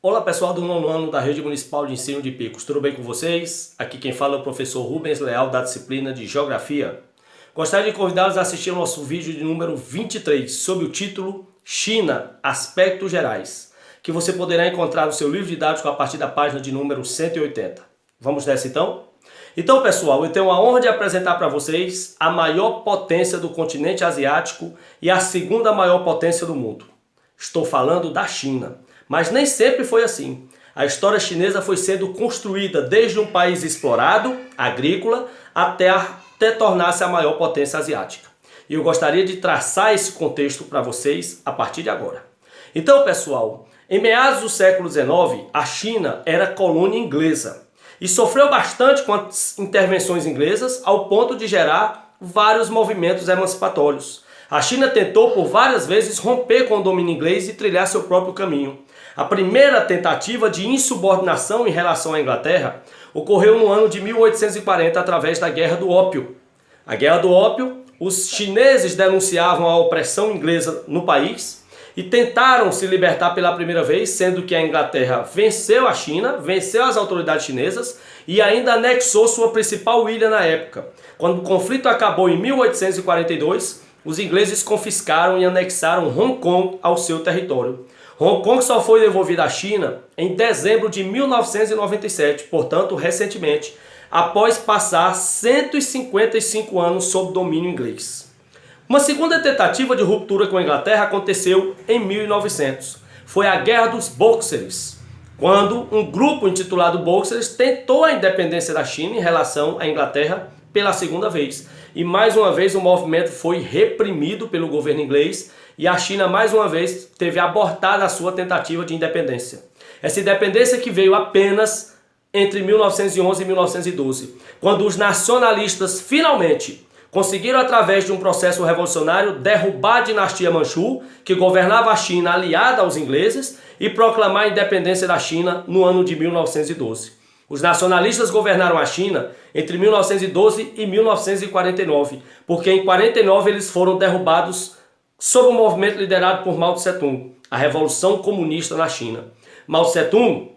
Olá pessoal do nono ano da Rede Municipal de Ensino de Picos, tudo bem com vocês? Aqui quem fala é o professor Rubens Leal da disciplina de Geografia. Gostaria de convidá-los a assistir ao nosso vídeo de número 23 sob o título China, Aspectos Gerais, que você poderá encontrar no seu livro didático a partir da página de número 180. Vamos nessa então? Então pessoal, eu tenho a honra de apresentar para vocês a maior potência do continente asiático e a segunda maior potência do mundo. Estou falando da China. Mas nem sempre foi assim. A história chinesa foi sendo construída desde um país explorado, agrícola, até tornar-se a maior potência asiática. E eu gostaria de traçar esse contexto para vocês a partir de agora. Então, pessoal, em meados do século XIX, a China era colônia inglesa e sofreu bastante com as intervenções inglesas ao ponto de gerar vários movimentos emancipatórios. A China tentou por várias vezes romper com o domínio inglês e trilhar seu próprio caminho. A primeira tentativa de insubordinação em relação à Inglaterra ocorreu no ano de 1840 através da Guerra do Ópio. A Guerra do Ópio, os chineses denunciavam a opressão inglesa no país e tentaram se libertar pela primeira vez, sendo que a Inglaterra venceu a China, venceu as autoridades chinesas e ainda anexou sua principal ilha na época. Quando o conflito acabou em 1842, os ingleses confiscaram e anexaram Hong Kong ao seu território. Hong Kong só foi devolvida à China em dezembro de 1997, portanto, recentemente, após passar 155 anos sob domínio inglês. Uma segunda tentativa de ruptura com a Inglaterra aconteceu em 1900. Foi a Guerra dos Bóxeres, quando um grupo intitulado Bóxeres tentou a independência da China em relação à Inglaterra pela segunda vez. E mais uma vez o movimento foi reprimido pelo governo inglês e a China mais uma vez teve abortada a sua tentativa de independência. Essa independência que veio apenas entre 1911 e 1912, quando os nacionalistas finalmente conseguiram, através de um processo revolucionário, derrubar a dinastia Manchu, que governava a China aliada aos ingleses, e proclamar a independência da China no ano de 1912. Os nacionalistas governaram a China entre 1912 e 1949, porque em 49 eles foram derrubados sob um movimento liderado por Mao Tse-tung, a Revolução Comunista na China. Mao Tse-tung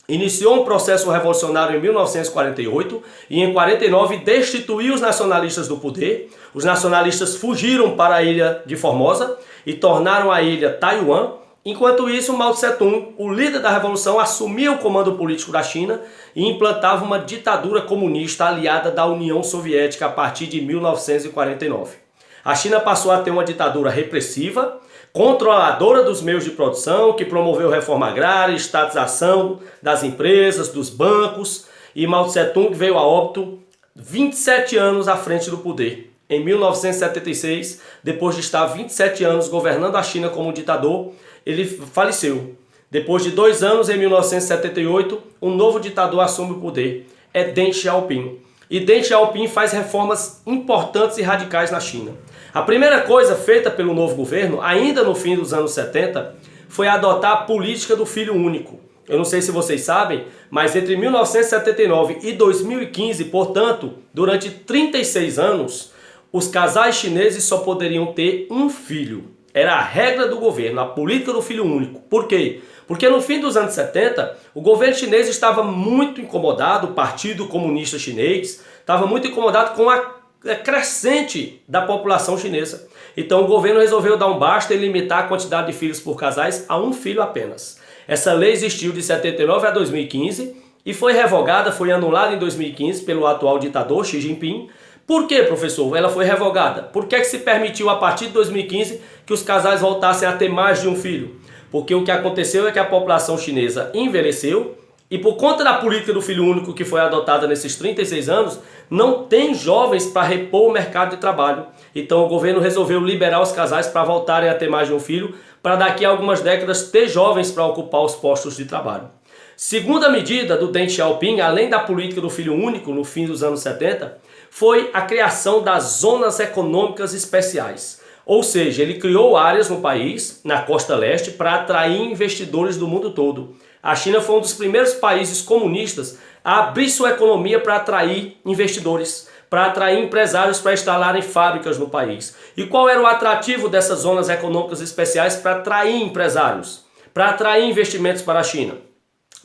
iniciou um processo revolucionário em 1948 e em 49 destituiu os nacionalistas do poder. Os nacionalistas fugiram para a ilha de Formosa e tornaram a ilha Taiwan. Enquanto isso, Mao Tse-tung, o líder da revolução, assumia o comando político da China e implantava uma ditadura comunista aliada da União Soviética a partir de 1949. A China passou a ter uma ditadura repressiva, controladora dos meios de produção, que promoveu reforma agrária, estatização das empresas, dos bancos, e Mao Tse-tung veio a óbito 27 anos à frente do poder. Em 1976, depois de estar 27 anos governando a China como ditador, ele faleceu. Depois de 2 anos, em 1978, um novo ditador assume o poder. É Deng Xiaoping. E Deng Xiaoping faz reformas importantes e radicais na China. A primeira coisa feita pelo novo governo, ainda no fim dos anos 70, foi adotar a política do filho único. Eu não sei se vocês sabem, mas entre 1979 e 2015, portanto, durante 36 anos, os casais chineses só poderiam ter um filho. Era a regra do governo, a política do filho único. Por quê? Porque no fim dos anos 70, o governo chinês estava muito incomodado, o Partido Comunista Chinês estava muito incomodado com a crescente da população chinesa. Então o governo resolveu dar um basta e limitar a quantidade de filhos por casais a um filho apenas. Essa lei existiu de 79 a 2015 e foi revogada, foi anulada em 2015 pelo atual ditador Xi Jinping. Por que, professor, ela foi revogada? Por que se permitiu a partir de 2015 que os casais voltassem a ter mais de um filho? Porque o que aconteceu é que a população chinesa envelheceu e por conta da política do filho único que foi adotada nesses 36 anos, não tem jovens para repor o mercado de trabalho. Então o governo resolveu liberar os casais para voltarem a ter mais de um filho, para daqui a algumas décadas ter jovens para ocupar os postos de trabalho. Segunda medida do Deng Xiaoping, além da política do filho único no fim dos anos 70, foi a criação das zonas econômicas especiais. Ou seja, ele criou áreas no país, na costa leste, para atrair investidores do mundo todo. A China foi um dos primeiros países comunistas a abrir sua economia para atrair investidores, para atrair empresários para instalarem fábricas no país. E qual era o atrativo dessas zonas econômicas especiais para atrair empresários, para atrair investimentos para a China?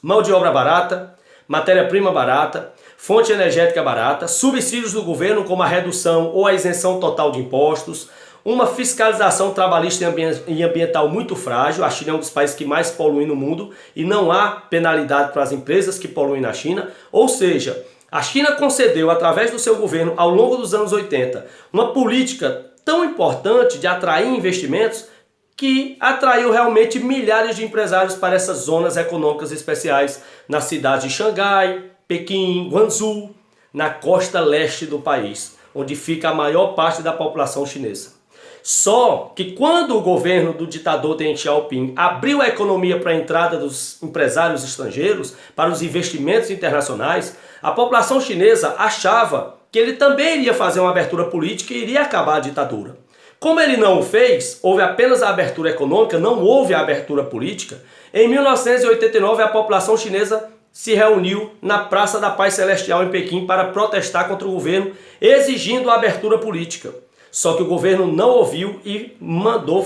mão de obra barata, matéria-prima barata, fonte energética barata, subsídios do governo como a redução ou a isenção total de impostos, uma fiscalização trabalhista e ambiental muito frágil. A China é um dos países que mais poluem no mundo e não há penalidade para as empresas que poluem na China. Ou seja, a China concedeu, através do seu governo, ao longo dos anos 80, uma política tão importante de atrair investimentos que atraiu realmente milhares de empresários para essas zonas econômicas especiais nas cidades de Xangai, Pequim, Guangzhou, na costa leste do país, onde fica a maior parte da população chinesa. Só que quando o governo do ditador Deng Xiaoping abriu a economia para a entrada dos empresários estrangeiros, para os investimentos internacionais, a população chinesa achava que ele também iria fazer uma abertura política e iria acabar a ditadura. Como ele não o fez, houve apenas a abertura econômica, não houve a abertura política. Em 1989, a população chinesa se reuniu na Praça da Paz Celestial em Pequim para protestar contra o governo, exigindo a abertura política. Só que o governo não ouviu e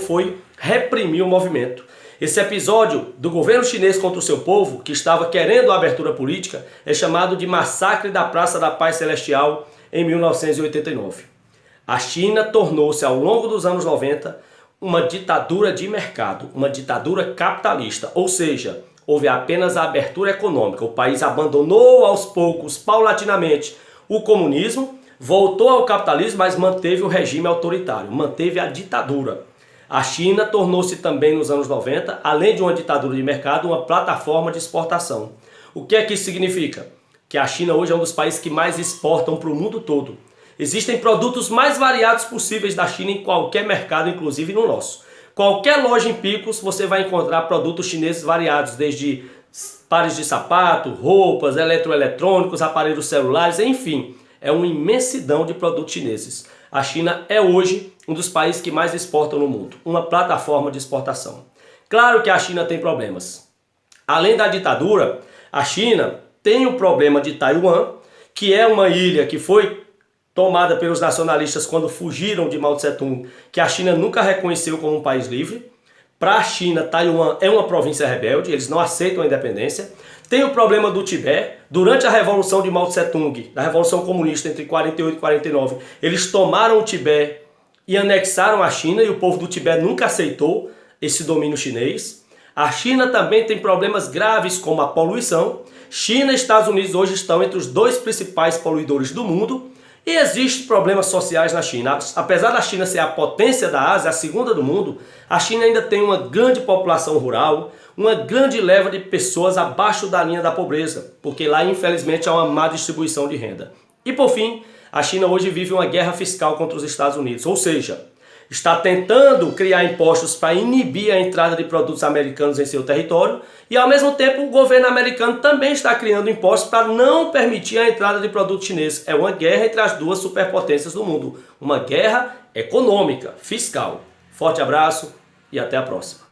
foi reprimir o movimento. Esse episódio do governo chinês contra o seu povo, que estava querendo a abertura política, é chamado de Massacre da Praça da Paz Celestial em 1989. A China tornou-se, ao longo dos anos 90, uma ditadura de mercado, uma ditadura capitalista, ou seja, houve apenas a abertura econômica. O país abandonou aos poucos, paulatinamente, o comunismo, voltou ao capitalismo, mas manteve o regime autoritário, manteve a ditadura. A China tornou-se também nos anos 90, além de uma ditadura de mercado, uma plataforma de exportação. O que é que isso significa? Que a China hoje é um dos países que mais exportam para o mundo todo. Existem produtos mais variados possíveis da China em qualquer mercado, inclusive no nosso. Qualquer loja em Picos você vai encontrar produtos chineses variados, desde pares de sapato, roupas, eletroeletrônicos, aparelhos celulares, enfim. É uma imensidão de produtos chineses. A China é hoje um dos países que mais exportam no mundo, uma plataforma de exportação. Claro que a China tem problemas. Além da ditadura, a China tem o problema de Taiwan, que é uma ilha que foi tomada pelos nacionalistas quando fugiram de Mao Tse-tung, que a China nunca reconheceu como um país livre. Para a China, Taiwan é uma província rebelde, eles não aceitam a independência. Tem o problema do Tibete. Durante a Revolução de Mao Tse-tung, da Revolução Comunista entre 48 e 49, eles tomaram o Tibete e anexaram a China, e o povo do Tibete nunca aceitou esse domínio chinês. A China também tem problemas graves como a poluição. China e Estados Unidos hoje estão entre os dois principais poluidores do mundo. E existem problemas sociais na China. Apesar da China ser a potência da Ásia, a segunda do mundo, a China ainda tem uma grande população rural, uma grande leva de pessoas abaixo da linha da pobreza, porque lá infelizmente há uma má distribuição de renda. E por fim, a China hoje vive uma guerra fiscal contra os Estados Unidos, ou seja, está tentando criar impostos para inibir a entrada de produtos americanos em seu território e, ao mesmo tempo, o governo americano também está criando impostos para não permitir a entrada de produtos chineses. É uma guerra entre as duas superpotências do mundo, uma guerra econômica, fiscal. Forte abraço e até a próxima.